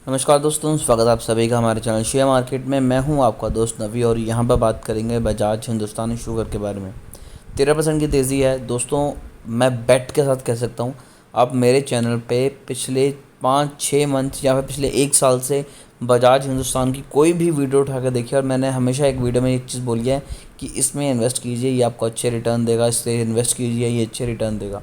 नमस्कार दोस्तों, स्वागत है आप सभी का हमारे चैनल शेयर मार्केट में। मैं हूं आपका दोस्त नवी और यहां पर बात करेंगे बजाज हिंदुस्तानी शुगर के बारे में। 13% की तेज़ी है दोस्तों। मैं बेट के साथ कह सकता हूं, आप मेरे चैनल पे पिछले 5-6 मंथ या फिर पिछले 1 साल से बजाज हिंदुस्तान की कोई भी वीडियो उठा कर देखिए और मैंने हमेशा एक वीडियो में एक चीज़ बोली है कि इसमें इन्वेस्ट कीजिए, ये आपको अच्छे रिटर्न देगा, इससे इन्वेस्ट कीजिए, ये अच्छे रिटर्न देगा।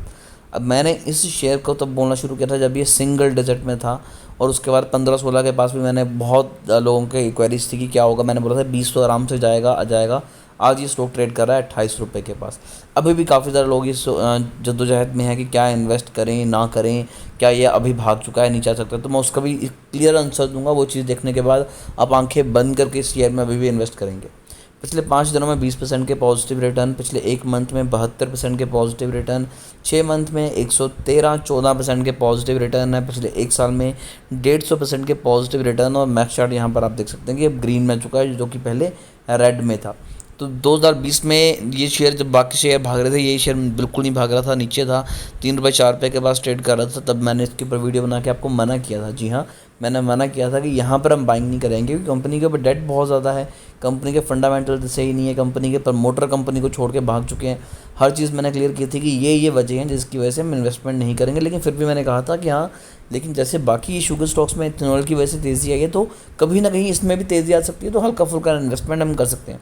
अब मैंने इस शेयर को तब बोलना शुरू किया था जब ये सिंगल डिजिट में था, और उसके बाद 15-16 के पास भी मैंने बहुत लोगों के इंक्वायरीज थी कि क्या होगा। मैंने बोला था 20 तो आराम से जाएगा आ जाएगा। आज ये स्टॉक ट्रेड कर रहा है 28 रुपये के पास। अभी भी काफ़ी सारे लोग इस जद्दोजहद में है कि क्या इन्वेस्ट करें ना करें, क्या ये अभी भाग चुका है नीचे आ सकता है। तो मैं उसका भी क्लियर आंसर दूंगा। वो चीज़ देखने के बाद आप आंखें बंद करके इस शेयर में अभी भी इन्वेस्ट करेंगे। पिछले 5 दिनों में 20% के पॉजिटिव रिटर्न, पिछले 1 मंथ में 72% के पॉजिटिव रिटर्न, 6 मंथ में 114% के पॉजिटिव रिटर्न है, पिछले 1 साल में 150% के पॉजिटिव रिटर्न। और मैक्स चार्ट यहाँ पर आप देख सकते हैं कि अब ग्रीन में चुका है, जो कि पहले रेड में था। तो 2020 में ये शेयर, जब बाकी शेयर भाग रहे थे, ये शेयर बिल्कुल नहीं भाग रहा था, नीचे था, 3 रुपये 4 रुपये के पास ट्रेड कर रहा था। तब मैंने इसके ऊपर वीडियो बना के आपको मना किया था। जी हाँ, मैंने मना किया था कि यहाँ पर हम बाइंग नहीं करेंगे क्योंकि कंपनी के ऊपर डेट बहुत ज़्यादा है, कंपनी के फंडामेंटल सही नहीं है, कंपनी के प्रमोटर कंपनी को छोड़ के भाग चुके हैं। हर चीज़ मैंने क्लियर की थी कि ये वजह हैं जिसकी वजह से हम इन्वेस्टमेंट नहीं करेंगे। लेकिन फिर भी मैंने कहा था कि हाँ, लेकिन जैसे बाकी शुगर स्टॉक्स में इथेनॉल की वजह से तेज़ी आई है, तो कभी ना कहीं इसमें भी तेज़ी आ सकती है, तो हल्का फुल्का इन्वेस्टमेंट हम कर सकते हैं।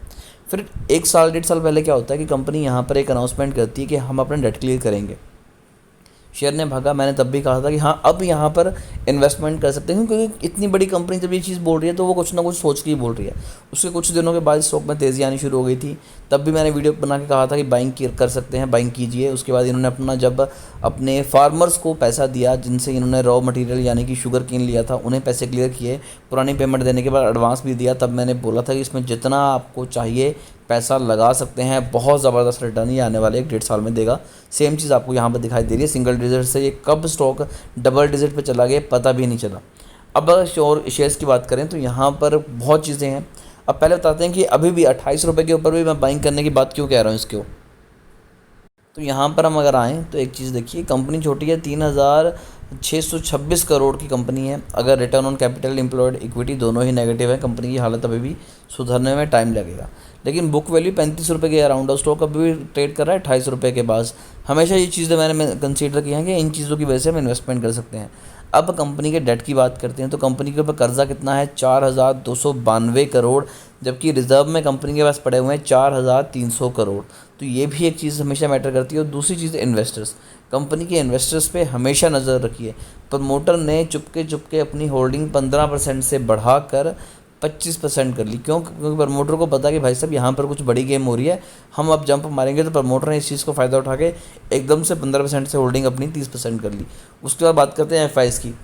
फिर 1 साल 1.5 साल पहले क्या होता है कि कंपनी यहाँ पर एक अनाउंसमेंट करती है कि हम अपना डेट क्लियर करेंगे। शेयर ने भागा। मैंने तब भी कहा था कि हाँ, अब यहाँ पर इन्वेस्टमेंट कर सकते हैं, क्योंकि इतनी बड़ी कंपनी जब ये चीज़ बोल रही है तो वो कुछ ना कुछ सोच के ही बोल रही है। उसके कुछ दिनों के बाद स्टॉक में तेज़ी आनी शुरू हो गई थी। तब भी मैंने वीडियो बना के कहा था कि बाइंग कर सकते हैं, बाइंग कीजिए। उसके बाद इन्होंने जब अपने फार्मर्स को पैसा दिया, जिनसे इन्होंने रॉ मटेरियल यानी कि शुगर केन लिया था, उन्हें पैसे क्लियर किए, पुरानी पेमेंट देने के बाद एडवांस भी दिया। तब मैंने बोला था कि इसमें जितना आपको चाहिए पैसा लगा सकते हैं, बहुत ज़बरदस्त रिटर्न ये आने वाले 1-1.5 साल में देगा। सेम चीज़ आपको यहाँ पर दिखाई दे रही है। सिंगल डिजिट से ये कब स्टॉक डबल डिजिट पे चला गया पता भी नहीं चला। अब अगर और शेयर्स की बात करें तो यहाँ पर बहुत चीज़ें हैं। अब पहले बताते हैं कि अभी भी 28 रुपये के ऊपर भी मैं बाइंग करने की बात क्यों कह रहा हूँ इसको। तो यहाँ पर हम अगर आएँ तो एक चीज़ देखिए, कंपनी छोटी है, 3,626 करोड़ की कंपनी है। अगर return on capital employed equity दोनों ही नेगेटिव है, कंपनी की हालत अभी भी सुधरने में टाइम लगेगा। लेकिन बुक वैल्यू 35 रुपये के अराउंड, स्टॉक अभी भी ट्रेड कर रहा है 28 रुपये के पास। हमेशा ये चीज़ें मैंने कंसीडर किया है कि इन चीज़ों की वजह से हम इन्वेस्टमेंट कर सकते हैं। अब कंपनी के डेट की बात करते हैं तो कंपनी के ऊपर कर्जा कितना है, 4,292 करोड़, जबकि रिजर्व में कंपनी के पास पड़े हुए हैं 4,300 करोड़। तो ये भी एक चीज़ हमेशा मैटर करती है। और दूसरी चीज़, इन्वेस्टर्स, कंपनी के इन्वेस्टर्स पे हमेशा नज़र रखिए। प्रमोटर ने चुपके चुपके अपनी होल्डिंग 15% से बढ़ाकर 25% कर ली। क्यों? क्योंकि प्रमोटर को पता कि भाई साहब यहाँ पर कुछ बड़ी गेम हो रही है, हम अब जंप मारेंगे। तो प्रमोटर ने इस चीज़ को फ़ायदा उठा के एकदम से 15% से होल्डिंग अपनी 30% कर ली। उसके बाद बात करते हैं एफ की।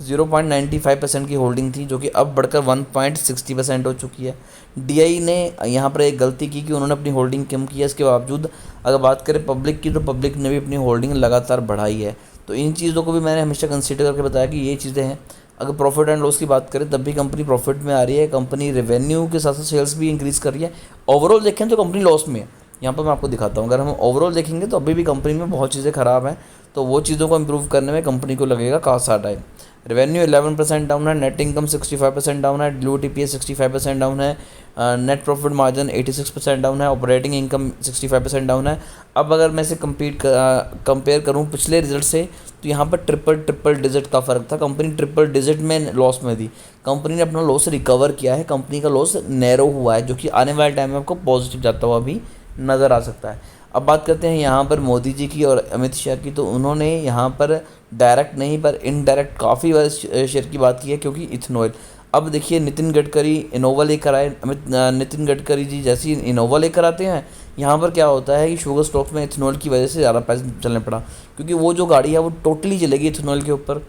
0.95% की होल्डिंग थी, जो कि अब बढ़कर 1.60% हो चुकी है। डीआई ने यहाँ पर एक गलती की कि उन्होंने अपनी होल्डिंग कम की है। इसके बावजूद अगर बात करें पब्लिक की, तो पब्लिक ने भी अपनी होल्डिंग लगातार बढ़ाई है। तो इन चीज़ों को भी मैंने हमेशा कंसीडर करके बताया कि ये चीज़ें हैं। अगर प्रॉफिट एंड लॉस की बात करें तब भी कंपनी प्रॉफिट में आ रही है। कंपनी रेवेन्यू के साथ साथ सेल्स भी इंक्रीज़ कर रही है। ओवरऑल देखें तो कंपनी लॉस में है। यहाँ पर मैं आपको दिखाता हूँ, अगर हम ओवरऑल देखेंगे तो अभी भी कंपनी में बहुत चीज़ें ख़राब हैं। तो वो चीज़ों को इम्प्रूव करने में कंपनी को लगेगा काफ़ी टाइम। रेवेन्यू 11% डाउन है, नेट इनकम 65% डाउन है, डिलूटेड ईपीएस 65% डाउन है, नेट प्रॉफिट मार्जिन 86% डाउन है, ऑपरेटिंग इनकम 65% डाउन है। अब अगर मैं इसे कंपेयर करूँ पिछले रिजल्ट से, तो यहाँ पर ट्रिपल डिजिट का फ़र्क था। कंपनी ट्रिपल डिजिट में लॉस में थी, कंपनी ने अपना लॉस रिकवर किया है। कंपनी का लॉस नैरो हुआ है, जो कि आने वाले टाइम में आपको पॉजिटिव जाता हुआ भी नज़र आ सकता है। अब बात करते हैं यहाँ पर मोदी जी की और अमित शाह की। तो उन्होंने यहाँ पर डायरेक्ट नहीं पर इनडायरेक्ट काफ़ी बार शेयर की बात की है, क्योंकि इथेनॉल। अब देखिए, नितिन गडकरी इनोवा लेकर आए। नितिन गडकरी जी जैसी इनोवा लेकर आते हैं, यहाँ पर क्या होता है कि शुगर स्टॉक में इथेनॉल की वजह से ज़्यादा पैसे चलने पड़ा, क्योंकि वो जो गाड़ी है वो टोटली चलेगी इथेनॉल के ऊपर।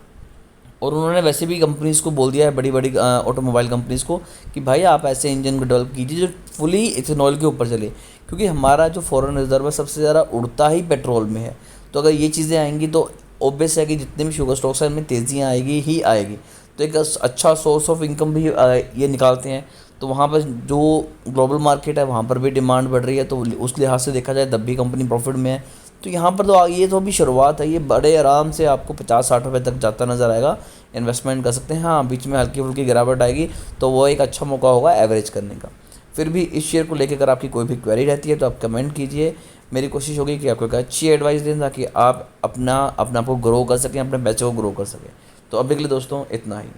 और उन्होंने वैसे भी कंपनीज़ को बोल दिया है, बड़ी बड़ी ऑटोमोबाइल कंपनीज़ को, कि भाई आप ऐसे इंजन को डेवलप कीजिए जो फुली इथेनॉल के ऊपर चले, क्योंकि हमारा जो फॉरेन रिजर्व है सबसे ज़्यादा उड़ता ही पेट्रोल में है। तो अगर ये चीज़ें आएंगी तो ऑब्वियस है कि जितने भी शुगर स्टॉक्स हैं इनमें तेज़ियाँ आएगी ही आएगी। तो एक अच्छा सोर्स ऑफ इनकम भी ये निकालते हैं। तो वहाँ पर जो ग्लोबल मार्केट है वहाँ पर भी डिमांड बढ़ रही है, तो उस लिहाज से देखा जाए तब भी कंपनी प्रॉफिट में है। तो यहाँ पर तो ये तो अभी शुरुआत है, ये बड़े आराम से आपको 50-60 रुपये तक जाता नज़र आएगा। इन्वेस्टमेंट कर सकते हैं। हाँ, बीच में हल्की फुल्की गिरावट आएगी तो वो एक अच्छा मौका होगा एवरेज करने का। फिर भी इस शेयर को लेकर अगर आपकी कोई भी क्वेरी रहती है तो आप कमेंट कीजिए। मेरी कोशिश होगी कि आपको एक अच्छी एडवाइस दें ताकि आप अपना को ग्रो कर सकें, अपने पैसे को ग्रो कर सकें। तो अभी के लिए दोस्तों इतना ही।